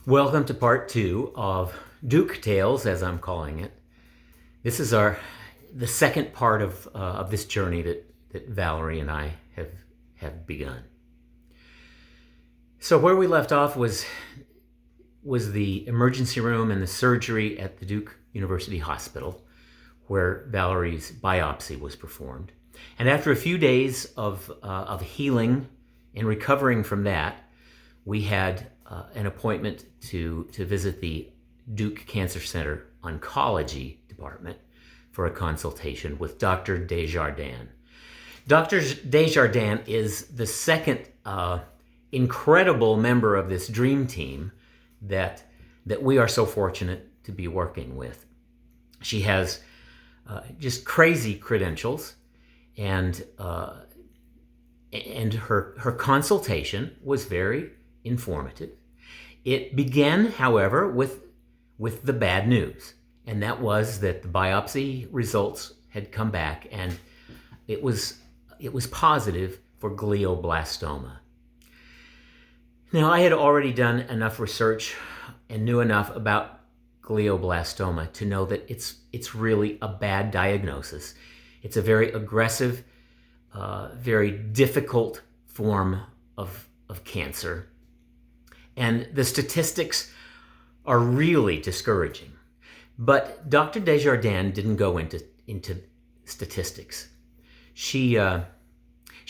Welcome to part two of Duke Tales, as I'm calling it. This is the second part of this journey that Valerie and I have begun. So where we left off was the emergency room and the surgery at the Duke University Hospital, where Valerie's biopsy was performed. And after a few days of healing and recovering from that, we had an appointment to visit the Duke Cancer Center Oncology Department for a consultation with Dr. Desjardins. Dr. Desjardins is the second incredible member of this dream team that we are so fortunate to be working with. She has just crazy credentials, and her consultation was very informative. It began, however, with the bad news, and that was that the biopsy results had come back, and it was positive for glioblastoma. Now, I had already done enough research and knew enough about glioblastoma to know that it's really a bad diagnosis. It's a very aggressive, very difficult form of cancer. And the statistics are really discouraging. But Dr. Desjardins didn't go into statistics. She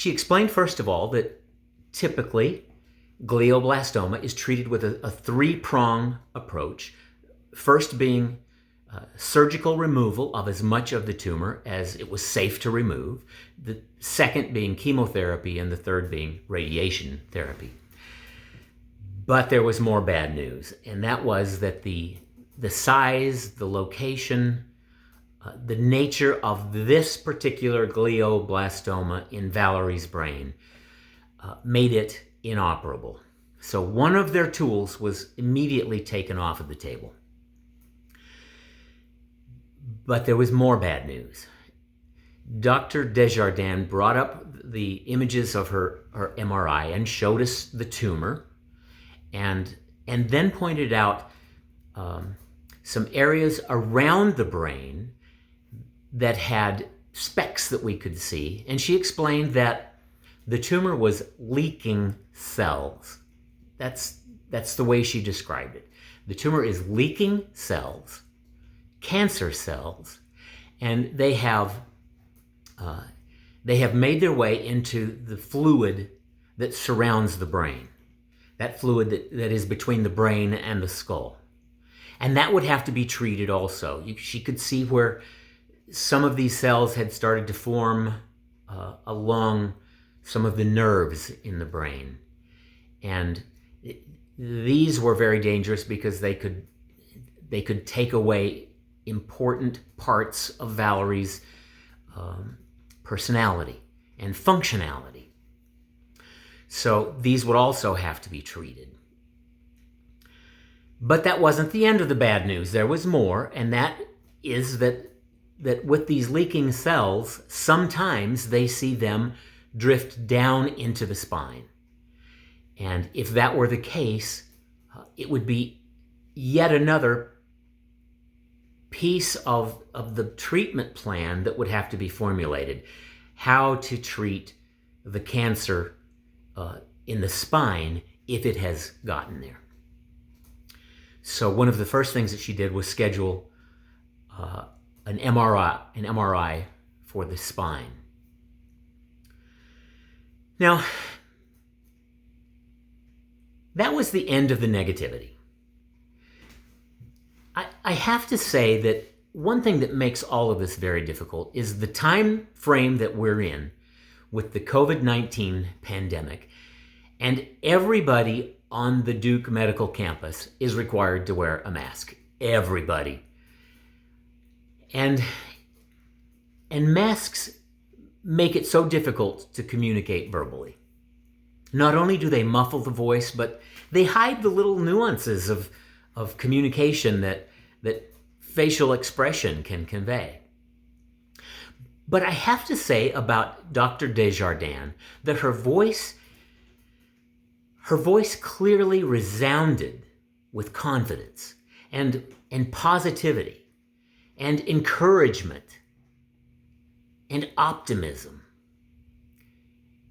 explained, first of all, that typically glioblastoma is treated with a three-prong approach. First being surgical removal of as much of the tumor as it was safe to remove. The second being chemotherapy, and the third being radiation therapy. But there was more bad news, and that was that the size, the location, the nature of this particular glioblastoma in Valerie's brain made it inoperable. So one of their tools was immediately taken off of the table. But there was more bad news. Dr. Desjardins brought up the images of her MRI and showed us the tumor, and then pointed out some areas around the brain that had specks that we could see. And she explained that the tumor was leaking cells. That's the way she described it. The tumor is leaking cells, cancer cells, and they have made their way into the fluid that surrounds the brain. That fluid that is between the brain and the skull. And that would have to be treated also. She could see where some of these cells had started to form along some of the nerves in the brain. And these were very dangerous because they could take away important parts of Valerie's personality and functionality. So these would also have to be treated. But that wasn't the end of the bad news. There was more, and that is that with these leaking cells, sometimes they see them drift down into the spine. And if that were the case, it would be yet another piece of the treatment plan that would have to be formulated. How to treat the cancer in the spine if it has gotten there. So one of the first things that she did was schedule an MRI for the spine. Now, that was the end of the negativity. I have to say that one thing that makes all of this very difficult is the time frame that we're in with the COVID-19 pandemic, and everybody on the Duke Medical campus is required to wear a mask. Everybody. And masks make it so difficult to communicate verbally. Not only do they muffle the voice, but they hide the little nuances of communication that facial expression can convey. But I have to say about Dr. Desjardins that her voice clearly resounded with confidence and positivity and encouragement and optimism.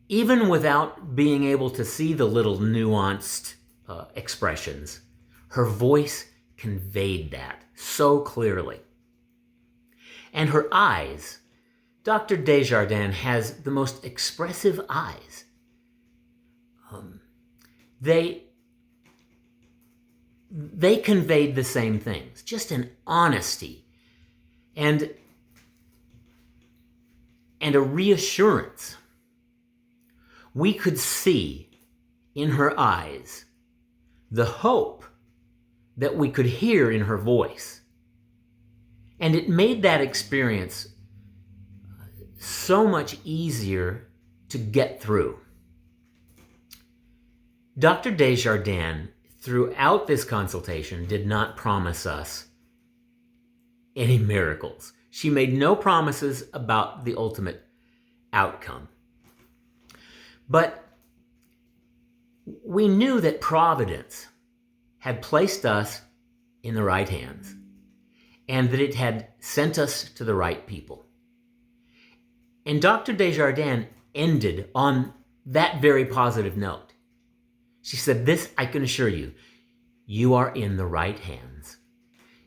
Even without being able to see the little nuanced expressions, her voice conveyed that so clearly. And her eyes, Dr. Desjardins has the most expressive eyes. They conveyed the same things, just an honesty and a reassurance. We could see in her eyes the hope that we could hear in her voice. And it made that experience so much easier to get through. Dr. Desjardins, throughout this consultation, did not promise us any miracles. She made no promises about the ultimate outcome. But we knew that Providence had placed us in the right hands and that it had sent us to the right people. And Dr. Desjardins ended on that very positive note. She said, "This, I can assure you, you are in the right hands.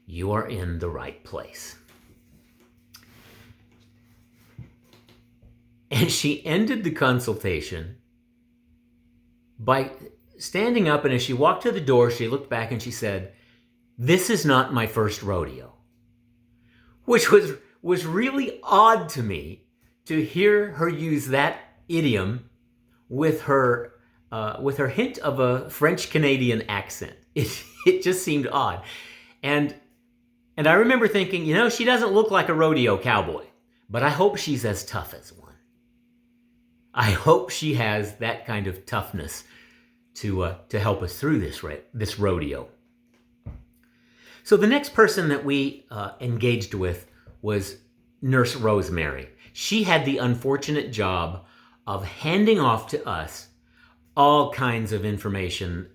You are in the right place." And she ended the consultation by standing up, and as she walked to the door, she looked back and she said, "This is not my first rodeo," which was really odd to me to hear her use that idiom with her hint of a French-Canadian accent. It just seemed odd. And I remember thinking, she doesn't look like a rodeo cowboy, but I hope she's as tough as one. I hope she has that kind of toughness to help us through this rodeo. So the next person that we engaged with was Nurse Rosemary. She had the unfortunate job of handing off to us all kinds of information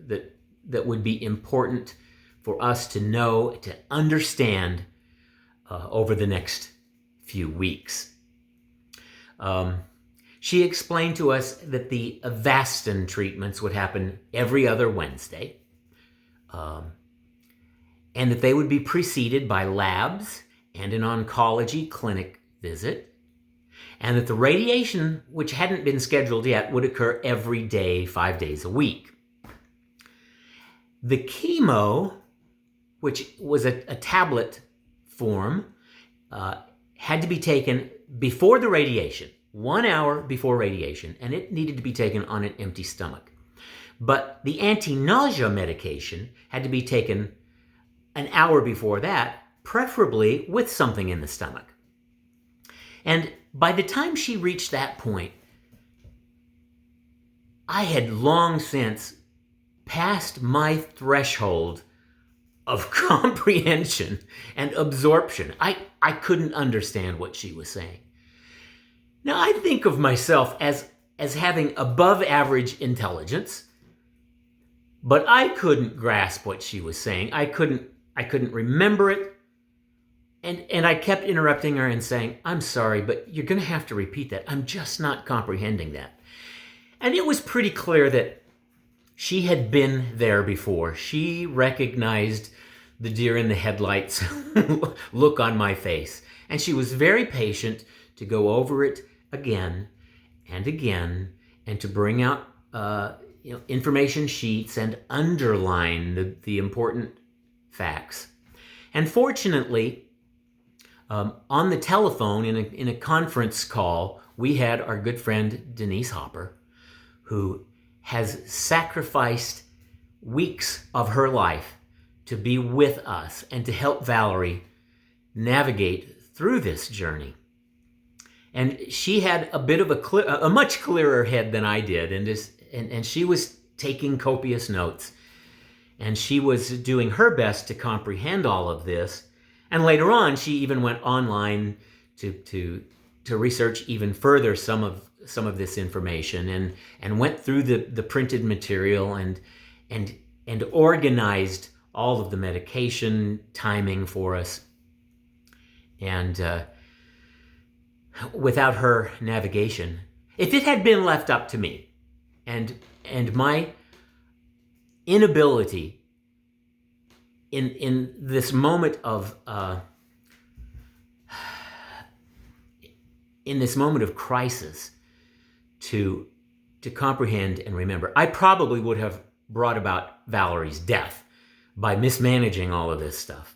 that would be important for us to know, to understand over the next few weeks. She explained to us that the Avastin treatments would happen every other Wednesday, and that they would be preceded by labs and an oncology clinic visit, and that the radiation, which hadn't been scheduled yet, would occur every day, 5 days a week. The chemo, which was a tablet form, had to be taken before the radiation, 1 hour before radiation, and it needed to be taken on an empty stomach. But the anti-nausea medication had to be taken an hour before that, preferably with something in the stomach. And by the time she reached that point, I had long since passed my threshold of comprehension and absorption. I couldn't understand what she was saying. Now, I think of myself as having above average intelligence, but I couldn't grasp what she was saying. I couldn't remember it. And I kept interrupting her and saying, "I'm sorry, but you're going to have to repeat that. I'm just not comprehending that." And it was pretty clear that she had been there before. She recognized the deer in the headlights look on my face. And she was very patient to go over it again and again and to bring out information sheets and underline the important facts. And fortunately, on the telephone, in a conference call, we had our good friend Denise Hopper, who has sacrificed weeks of her life to be with us and to help Valerie navigate through this journey. And she had a bit of a much clearer head than I did, and she was taking copious notes, and she was doing her best to comprehend all of this. And later on, she even went online to research even further some of this information, and went through the printed material and organized all of the medication timing for us. And without her navigation, if it had been left up to me and my inability in this moment of crisis to comprehend and remember, I probably would have brought about Valerie's death by mismanaging all of this stuff.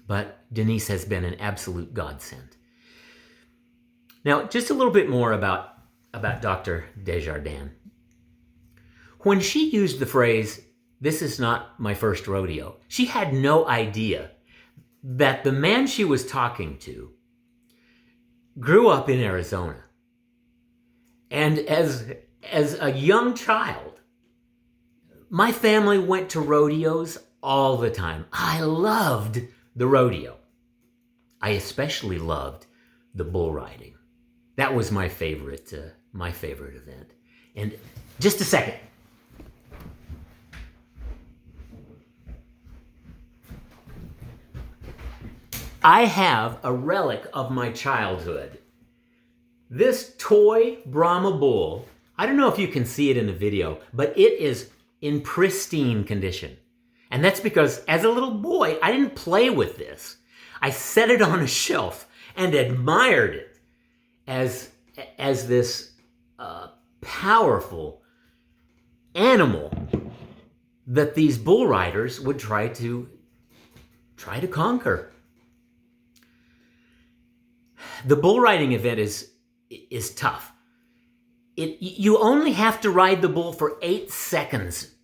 But Denise has been an absolute godsend. Now, just a little bit more about Dr. Desjardins. When she used the phrase, "This is not my first rodeo," she had no idea that the man she was talking to grew up in Arizona. And as a young child, my family went to rodeos all the time. I loved the rodeo. I especially loved the bull riding. That was my favorite event. And just a second. I have a relic of my childhood. This toy Brahma bull, I don't know if you can see it in the video, but it is in pristine condition. And that's because as a little boy, I didn't play with this. I set it on a shelf and admired it as this powerful animal that these bull riders would try to conquer. The bull riding event is tough. You only have to ride the bull for 8 seconds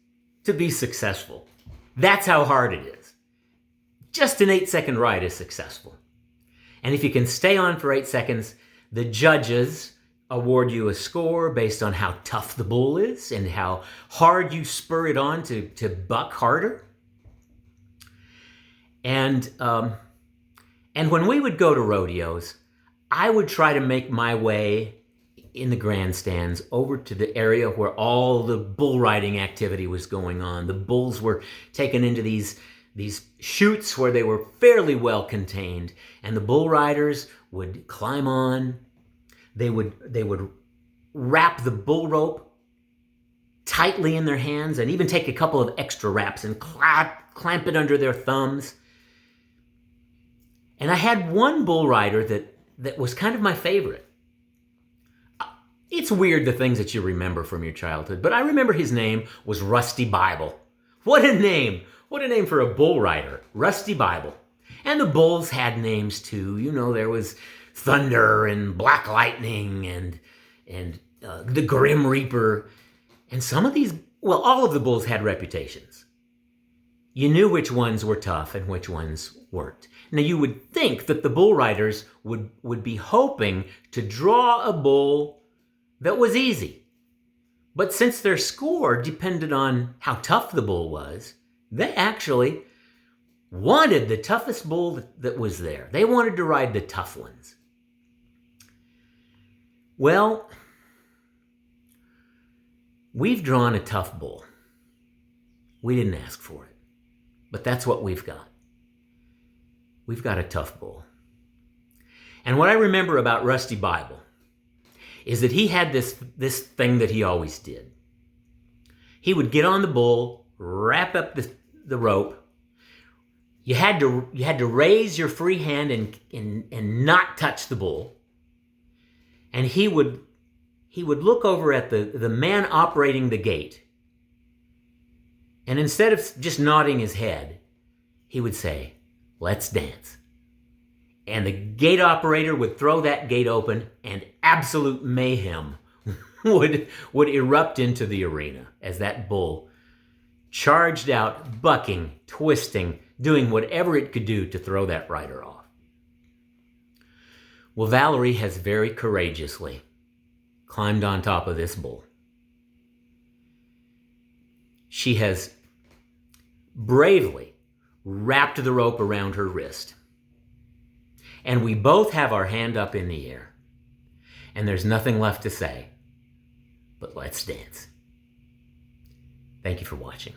to be successful. That's how hard it is. Just an 8-second ride is successful. And if you can stay on for 8 seconds, the judges award you a score based on how tough the bull is and how hard you spur it on to buck harder. And when we would go to rodeos, I would try to make my way in the grandstands over to the area where all the bull riding activity was going on. The bulls were taken into these chutes where they were fairly well contained, and the bull riders would climb on. They would wrap the bull rope tightly in their hands and even take a couple of extra wraps and clamp it under their thumbs. And I had one bull rider that was kind of my favorite. It's weird the things that you remember from your childhood, but I remember his name was Rusty Bible. What a name! What a name for a bull rider, Rusty Bible. And the bulls had names too. You know, there was Thunder and Black Lightning and the Grim Reaper. And some of these, well, all of the bulls had reputations. You knew which ones were tough and which ones weren't. Now, you would think that the bull riders would be hoping to draw a bull that was easy. But since their score depended on how tough the bull was, they actually wanted the toughest bull that was there. They wanted to ride the tough ones. Well, we've drawn a tough bull. We didn't ask for it, but that's what we've got. We've got a tough bull. And what I remember about Rusty Bible is that he had this thing that he always did. He would get on the bull, wrap up the rope. You had to raise your free hand and not touch the bull. And he would look over at the man operating the gate. And instead of just nodding his head, he would say, "Let's dance." And the gate operator would throw that gate open, and absolute mayhem would erupt into the arena as that bull charged out, bucking, twisting, doing whatever it could do to throw that rider off. Well, Valerie has very courageously climbed on top of this bull. She has bravely wrapped the rope around her wrist. And we both have our hand up in the air. And there's nothing left to say, but let's dance. Thank you for watching.